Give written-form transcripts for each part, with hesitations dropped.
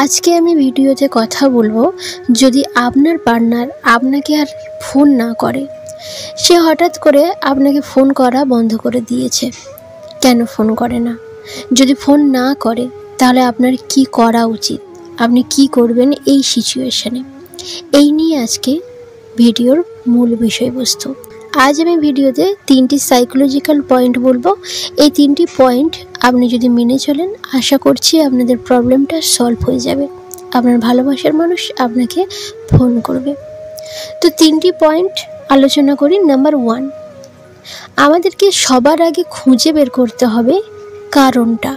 আজকে আমি ভিডিওতে কথা বলবো, যদি আপনার পার্টনার আপনাকে আর ফোন না করে, সে হঠাৎ করে আপনাকে ফোন করা বন্ধ করে দিয়েছে, কেন ফোন করে না? যদি ফোন না করে তাহলে আপনার কি করা উচিত, আপনি কি করবেন এই সিচুয়েশনে? এই নিয়ে আজকে ভিডিওর মূল বিষয়বস্তু। আজ আমি ভিডিওতে 3টি সাইকোলজিক্যাল পয়েন্ট বলবো। এই 3টি পয়েন্ট আপনি যদি মেনে চলেন, আশা করছি আপনাদের প্রবলেমটা সলভ হয়ে যাবে, আপনার ভালোবাসার মানুষ আপনাকে ফোন করবে। তো 3টি পয়েন্ট আলোচনা করি। নাম্বার 1, আমাদেরকে সবার আগে খুঁজে বের করতে হবে কারণটা।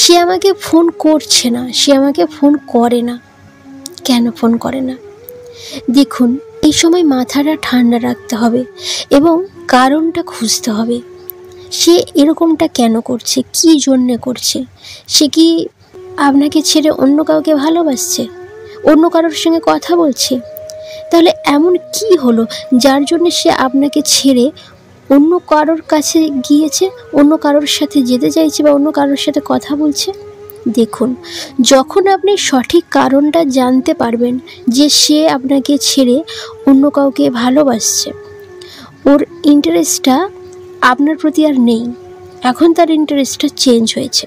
সে আমাকে ফোন করছে না, সে আমাকে ফোন করে না, কেন ফোন করে না? দেখুন, এই সময় মাথাটা ঠান্ডা রাখতে হবে এবং কারণটা খুঁজতে হবে। সে এরকমটা কেন করছে, কী জন্যে করছে? সে কি আপনাকে ছেড়ে অন্য কাউকে ভালোবাসছে, অন্য কারোর সঙ্গে কথা বলছে? তাহলে এমন কি হলো যার জন্য সে আপনাকে ছেড়ে অন্য কারোর কাছে গিয়েছে, অন্য কারোর সাথে যেতে চাইছে বা অন্য কারোর সাথে কথা বলছে? দেখুন, যখন আপনি সঠিক কারণটা জানতে পারবেন যে সে আপনাকে ছেড়ে অন্য কাউকে ভালোবাসছে, ওর ইন্টারেস্টটা আপনার প্রতি আর নেই, এখন তার ইন্টারেস্টটা চেঞ্জ হয়েছে,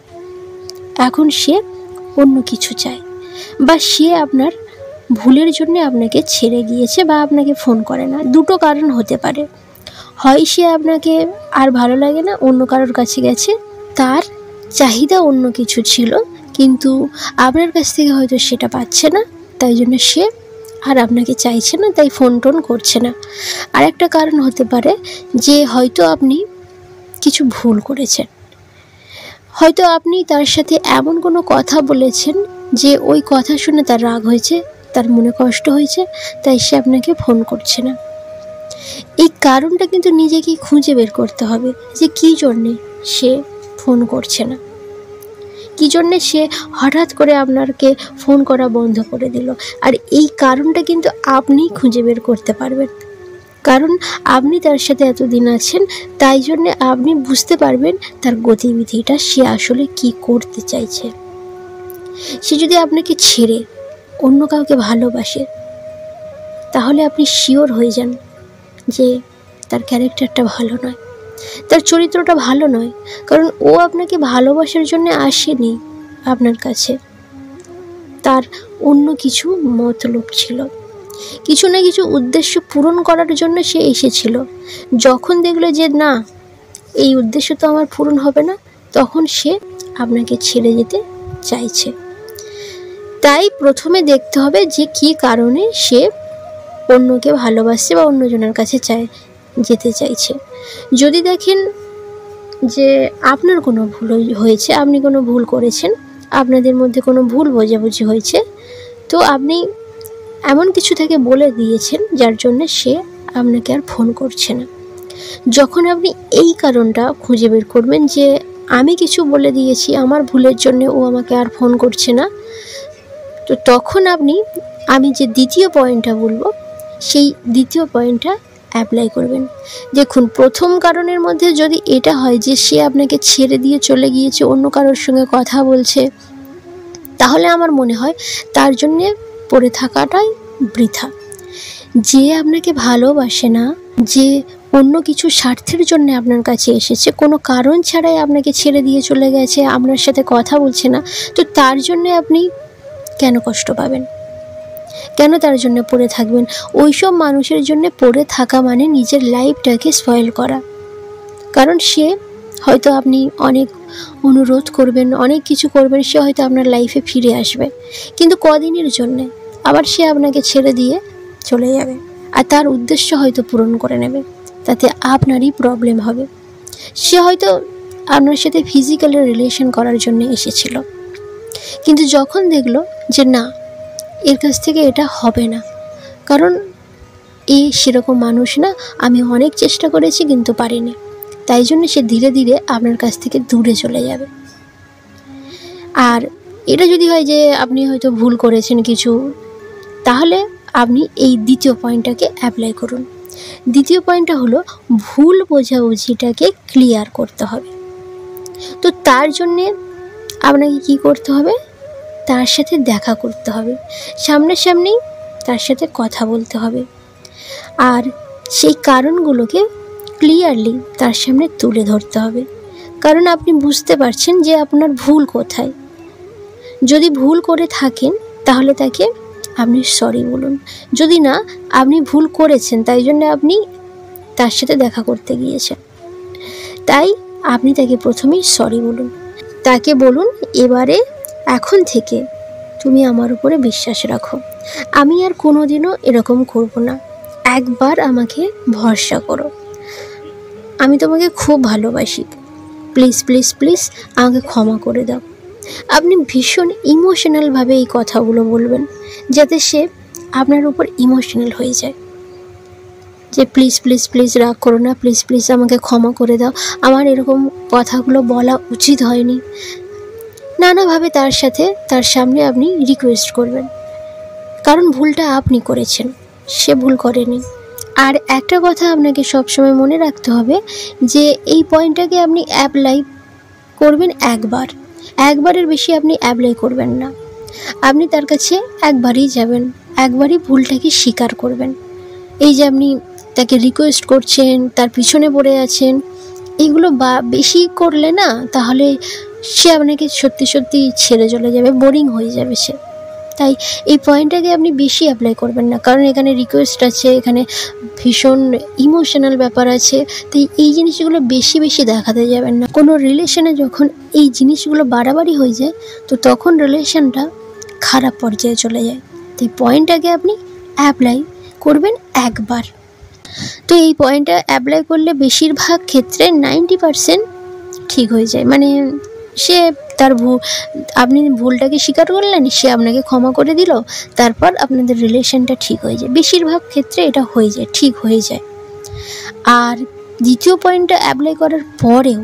এখন সে অন্য কিছু চায়, বা সে আপনার ভুলের জন্য আপনাকে ছেড়ে গিয়েছে বা আপনাকে ফোন করে না। দুটো কারণ হতে পারে, হয় সে আপনাকে আর ভালো লাগে না, অন্য কারোর কাছে গেছে, তার চাহিদা অন্য কিছু ছিল কিন্তু আপনার কাছ থেকে হয়তো সেটা পাচ্ছে না, তাই জন্য সে আর আপনাকে চাইছে না, তাই ফোন টোন করছে না। আর একটা কারণ হতে পারে যে হয়তো আপনি কিছু ভুল করেছেন, হয়তো আপনি তার সাথে এমন কোনো কথা বলেছেন যে ওই কথা শুনে তার রাগ হয়েছে, তার মনে কষ্ট হয়েছে, তাই সে আপনাকে ফোন করছে না। এই কারণটা কিন্তু নিজেকেই খুঁজে বের করতে হবে যে কী জন্যে সে ফোন করছে না, কী জন্যে সে হঠাৎ করে আপনাকে ফোন করা বন্ধ করে দিল। আর এই কারণটা কিন্তু আপনিই খুঁজে বের করতে পারবেন, কারণ আপনি তার সাথে এতদিন আছেন, তাই জন্যে আপনি বুঝতে পারবেন তার গতিবিধিটা, সে আসলে কি করতে চাইছে। সে যদি আপনাকে ছেড়ে অন্য কাউকে ভালোবাসে, তাহলে আপনি শিওর হয়ে যান যে তার ক্যারেক্টারটা ভালো নয়, তার চরিত্রটা ভালো নয়, কারণ ও আপনাকে ভালোবাসার জন্য আসেনি আপনার কাছে, তার অন্য কিছু মতলব ছিল, কিছু না কিছু উদ্দেশ্য পূরণ করার জন্য সে এসেছিল। যখন দেখলো যে না, এই উদ্দেশ্য তো আমার পূরণ হবে না, তখন সে আপনাকে ছেড়ে যেতে চাইছে। তাই প্রথমে দেখতে হবে যে কী কারণে সে অন্যকে ভালোবাসছে বা অন্যজনের কাছে যেতে চাইছে। যদি দেখেন যে আপনার কোনো ভুল হয়েছে, আপনি কোনো ভুল করেছেন, আপনাদের মধ্যে কোনো ভুল বোঝাবুঝি হয়েছে, তো আপনি এমন কিছু থেকে বলে দিয়েছেন যার জন্য সে আপনাকে আর ফোন করছে না। যখন আপনি এই কারণটা খুঁজে বের করবেন যে আমি কিছু বলে দিয়েছি, আমার ভুলের জন্য ও আমাকে আর ফোন করছে না, তো তখন আমি যে দ্বিতীয় পয়েন্টটা বলবো, সেই দ্বিতীয় পয়েন্টটা অ্যাপ্লাই করবেন। দেখুন, প্রথম কারণের মধ্যে যদি এটা হয় যে সে আপনাকে ছেড়ে দিয়ে চলে গিয়েছে, অন্য কারোর সঙ্গে কথা বলছে, তাহলে আমার মনে হয় তার জন্যে পড়ে থাকাটাই বৃথা। যে আপনাকে ভালোবাসে না, যে অন্য কিছু স্বার্থের জন্য আপনার কাছে এসেছে, কোনো কারণ ছাড়াই আপনাকে ছেড়ে দিয়ে চলে গেছে, আপনার সাথে কথা বলছে না, তো তার জন্যে আপনি কেন কষ্ট পাবেন, কেন তার জন্য পড়ে থাকবেন? ওইসব মানুষের জন্য পড়ে থাকা মানে নিজের লাইফটাকে স্পয়েল করা। কারণ সে হয়তো, আপনি অনেক অনুরোধ করবেন, অনেক কিছু করবেন, সে হয়তো আপনার লাইফে ফিরে আসবে, কিন্তু কদিনের জন্যে, আবার সে আপনাকে ছেড়ে দিয়ে চলে যাবে, আর তার উদ্দেশ্য হয়তো পূরণ করে নেবে, তাতে আপনারই প্রবলেম হবে। সে হয়তো আপনার সাথে ফিজিক্যালি রিলেশন করার জন্য এসেছিল, কিন্তু যখন দেখলো যে না, এর কাছ থেকে এটা হবে না, কারণ এ সেরকম মানুষ না, আমি অনেক চেষ্টা করেছি কিন্তু পারিনি, তাই জন্য সে ধীরে ধীরে আপনার কাছ থেকে দূরে চলে যাবে। আর এটা যদি হয় যে আপনি হয়তো ভুল করেছেন কিছু, তাহলে আপনি এই দ্বিতীয় পয়েন্টটাকে অ্যাপ্লাই করুন। দ্বিতীয় পয়েন্টটা হলো ভুল বোঝাবুঝিটাকে ক্লিয়ার করতে হবে। তো তার জন্যে আপনাকে কি করতে হবে? তার সাথে দেখা করতে হবে, সামনাসামনি তার সাথে কথা বলতে হবে, আর সেই কারণগুলোকে ক্লিয়ারলি তার সামনে তুলে ধরতে হবে। কারণ আপনি বুঝতে পারছেন যে আপনার ভুল কোথায়। যদি ভুল করে থাকেন তাহলে তাকে আপনি সরি বলুন, যদি না আপনি ভুল করেছেন তাই জন্য আপনি তার সাথে দেখা করতে গিয়েছেন, তাই আপনি তাকে প্রথমেই সরি বলুন। তাকে বলুন, এবারে এখন থেকে তুমি আমার উপরে বিশ্বাস রাখো, আমি আর কোনোদিনও এরকম করব না, একবার আমাকে ভরসা করো, আমি তোমাকে খুব ভালোবাসি, প্লিজ প্লিজ প্লিজ আমাকে ক্ষমা করে দাও। আপনি ভীষণ ইমোশনালভাবে এই কথাগুলো বলবেন, যাতে সে আপনার উপর ইমোশনাল হয়ে যায়, যে প্লিজ প্লিজ প্লিজ রাগ করো না, প্লিজ প্লিজ আমাকে ক্ষমা করে দাও, আমার এরকম কথাগুলো বলা উচিত হয়নি। নানাভাবে তার সামনে আপনি রিকোয়েস্ট করবেন, কারণ ভুলটা আপনি করেছেন, সে ভুল করেনি। আর একটা কথা আপনাকে সবসময় মনে রাখতে হবে যে এই পয়েন্টটাকে আপনি অ্যাপ্লাই করবেন একবারের বেশি আপনি অ্যাপ্লাই করবেন না। আপনি তার কাছে একবারই যাবেন, একবারই ভুলটাকে স্বীকার করবেন। এই যে আপনি তাকে রিকোয়েস্ট করছেন, তার পিছনে পড়ে আছেন, এগুলো বেশি করলে না তাহলে সে আপনাকে সত্যি সত্যি ছেড়ে চলে যাবে, বোরিং হয়ে যাবে সে। তাই এই পয়েন্টটাকে আপনি বেশি অ্যাপ্লাই করবেন না, কারণ এখানে রিকোয়েস্ট আছে, এখানে ভীষণ ইমোশনাল ব্যাপার আছে। তাই এই জিনিসগুলো বেশি বেশি দেখাতে যাবেন না। কোনো রিলেশনে যখন এই জিনিসগুলো বাড়াবাড়ি হয়ে যায় তো তখন রিলেশনটা খারাপ পর্যায়ে চলে যায়। তাই পয়েন্টটাকে আপনি অ্যাপ্লাই করবেন একবার। তো এই পয়েন্টটা অ্যাপ্লাই করলে বেশিরভাগ ক্ষেত্রে 90% ঠিক হয়ে যায়। মানে সে তার আপনি ভুলটাকে স্বীকার করলেন, সে আপনাকে ক্ষমা করে দিল, তারপর আপনাদের রিলেশনটা ঠিক হয়ে যায়। বেশিরভাগ ক্ষেত্রে এটা হয়ে যায়, ঠিক হয়ে যায়। আর দ্বিতীয় পয়েন্টটা অ্যাপ্লাই করার পরেও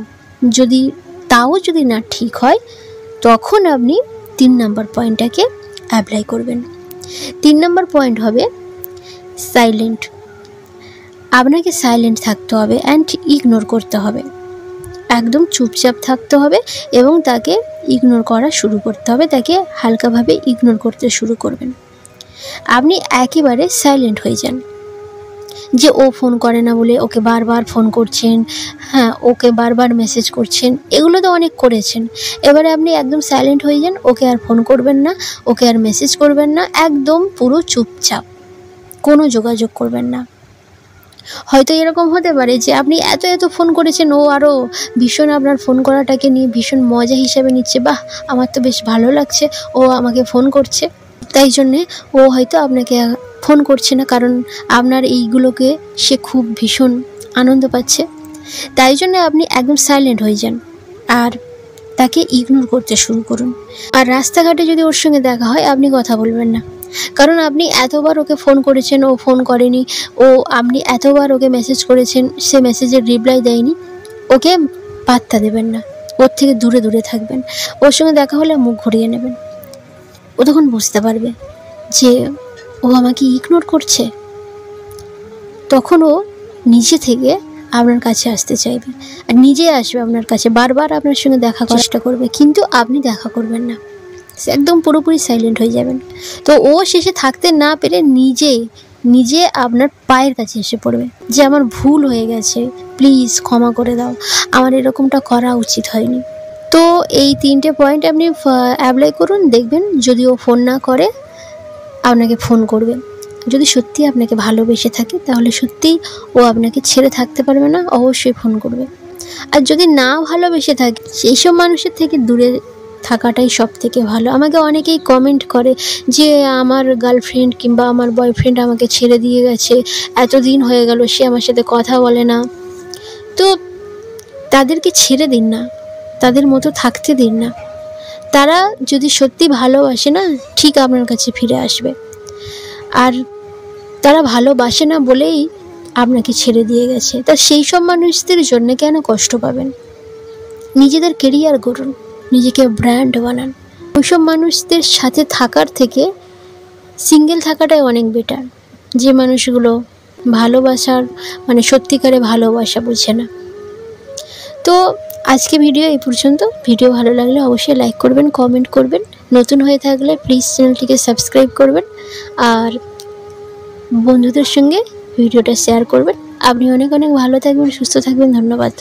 যদি না ঠিক হয়, তখন আপনি 3 নম্বর পয়েন্টটাকে অ্যাপ্লাই করবেন। 3 নম্বর পয়েন্ট হবে সাইলেন্ট। আপনাকে সাইলেন্ট থাকতে হবে অ্যান্ড ইগনোর করতে হবে, একদম চুপচাপ থাকতে হবে এবং তাকে ইগনোর করা শুরু করতে হবে। তাকে হালকাভাবে ইগনোর করতে শুরু করবেন। আপনি একেবারে সাইলেন্ট হয়ে যান, যে ও ফোন করে না বলে ওকে বারবার ফোন করছেন, হ্যাঁ ওকে বারবার মেসেজ করছেন, এগুলো তো অনেক করেছেন। এবারে আপনি একদম সাইলেন্ট হয়ে যান, ওকে আর ফোন করবেন না, ওকে আর মেসেজ করবেন না, একদম পুরো চুপচাপ, কোনো যোগাযোগ করবেন না। হয়তো এরকম হতে পারে যে আপনি এত ফোন করেছেন, ও আরও ভীষণ আপনার ফোন করাটাকে নিয়ে ভীষণ মজা হিসাবে নিচ্ছে, বাহ আমার তো বেশ ভালো লাগছে, ও আমাকে ফোন করছে, তাই জন্যে ও হয়তো আপনাকে ফোন করছে না, কারণ আপনার এইগুলোকে সে খুব ভীষণ আনন্দ পাচ্ছে। তাই জন্য আপনি একদম সাইলেন্ট হয়ে যান আর তাকে ইগনোর করতে শুরু করুন। আর রাস্তাঘাটে যদি ওর সঙ্গে দেখা হয়, আপনি কথা বলবেন না, কারণ আপনি এতবার ওকে ফোন করেছেন, ও ফোন করেনি, আপনি এতবার ওকে মেসেজ করেছেন, সে মেসেজের রিপ্লাই দেয়নি, ওকে পাত্তা দেবেন না, ওর থেকে দূরে দূরে থাকবেন। ওর সঙ্গে দেখা হলে মুখ ঘুরিয়ে নেবেন। ও তখন বুঝতে পারবে যে ও আমাকে ইগনোর করছে, তখন ও নিজে থেকে আপনার কাছে আসতে চাইবে, আর নিজে আসবে আপনার কাছে, বারবার আপনার সঙ্গে দেখা চেষ্টা করবে, কিন্তু আপনি দেখা করবেন না, একদম পুরোপুরি সাইলেন্ট হয়ে যাবেন। তো ও শেষে থাকতে না পেরে নিজে আপনার পায়ের কাছে এসে পড়বে যে আমার ভুল হয়ে গেছে, প্লিজ ক্ষমা করে দাও, আমার এরকমটা করা উচিত হয়নি। তো এই 3টে পয়েন্ট আপনি অ্যাপ্লাই করুন, দেখবেন যদি ও ফোন না করে আপনাকে ফোন করবে। যদি সত্যি আপনাকে ভালোবেসে থাকে তাহলে সত্যিই ও আপনাকে ছেড়ে থাকতে পারবে না, অবশ্যই ফোন করবে। আর যদি না ভালোবেসে থাকে, সেই সব মানুষের থেকে দূরে থাকাটাই সব থেকে ভালো। আমাকে অনেকেই কমেন্ট করে যে আমার গার্লফ্রেন্ড কিংবা আমার বয়ফ্রেন্ড আমাকে ছেড়ে দিয়ে গেছে, এতদিন হয়ে গেল সে আমার সাথে কথা বলে না। তো তাদেরকে ছেড়ে দিন না, তাদের মতো থাকতে দিন না। তারা যদি সত্যি ভালোবাসে না, ঠিক আপনার কাছে ফিরে আসবে। আর তারা ভালোবাসে না বলেই আপনাকে ছেড়ে দিয়ে গেছে, তা সেই সব মানুষদের জন্য কেন কষ্ট পাবেন? নিজেদের কেরিয়ার গড়ুন, নিজেকে ব্র্যান্ড বানান। ওইসব মানুষদের সাথে থাকার থেকে সিঙ্গেল থাকাটাই অনেক বেটার, যে মানুষগুলো ভালোবাসার মানে সত্যিকারে ভালোবাসা বুঝে না। তো আজকে ভিডিও এই পর্যন্ত। ভিডিও ভালো লাগলে অবশ্যই লাইক করবেন, কমেন্ট করবেন, নতুন হয়ে থাকলে প্লিজ চ্যানেলটিকে সাবস্ক্রাইব করবেন আর বন্ধুদের সঙ্গে ভিডিওটা শেয়ার করবেন। আপনি অনেক অনেক ভালো থাকবেন, সুস্থ থাকবেন। ধন্যবাদ।